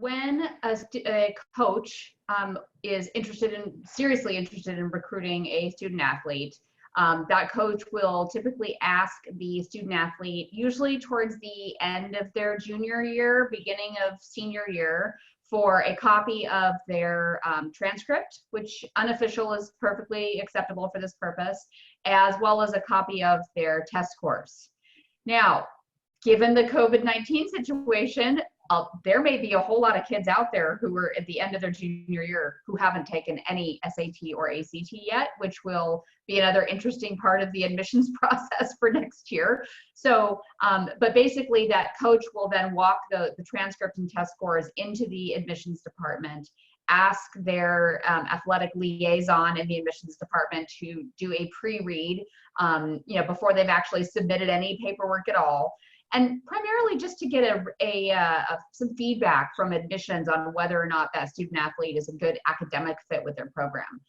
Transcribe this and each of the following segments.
when a coach is seriously interested in recruiting a student athlete, that coach will typically ask the student athlete, usually towards the end of their junior year, beginning of senior year, for a copy of their transcript, which unofficial is perfectly acceptable for this purpose, as well as a copy of their test scores. Now, given the COVID-19 situation, there may be a whole lot of kids out there who are at the end of their junior year who haven't taken any SAT or ACT yet, which will be another interesting part of the admissions process for next year. So, but basically that coach will then walk the transcript and test scores into the admissions department, ask their athletic liaison in the admissions department to do a pre-read, before they've actually submitted any paperwork at all. And primarily just to get some feedback from admissions on whether or not that student athlete is a good academic fit with their program.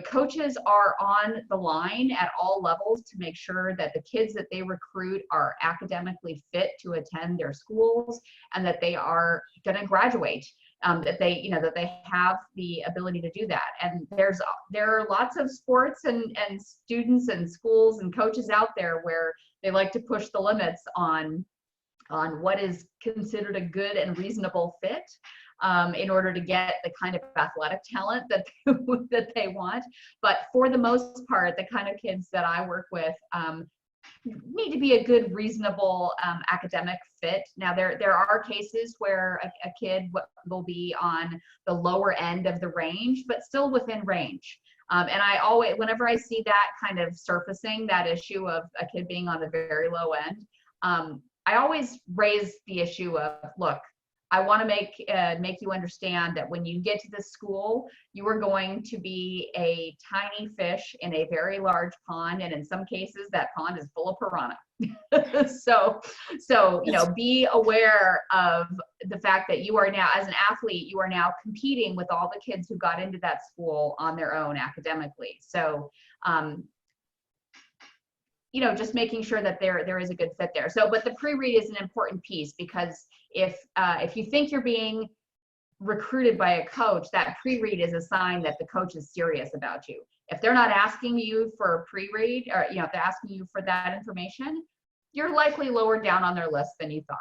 Coaches are on the line at all levels to make sure that the kids that they recruit are academically fit to attend their schools and that they are going to graduate. That they have the ability to do that. And there are lots of sports and students and schools and coaches out there where they like to push the limits on what is considered a good and reasonable fit in order to get the kind of athletic talent that they want. But for the most part, the kind of kids that I work with need to be a good, reasonable academic fit. Now, there are cases where a kid will be on the lower end of the range, but still within range. And I always, whenever I see that kind of surfacing, that issue of a kid being on the very low end, I always raise the issue of, look, I want to make you understand that when you get to this school, you are going to be a tiny fish in a very large pond, and in some cases, that pond is full of piranha. So be aware of the fact that you are now, as an athlete, you are now competing with all the kids who got into that school on their own academically. So, just making sure that there is a good fit there. So, but the pre-read is an important piece, because if you think you're being recruited by a coach, that pre-read is a sign that the coach is serious about you. If they're not asking you for a pre-read, or if they're asking you for that information, you're likely lower down on their list than you thought.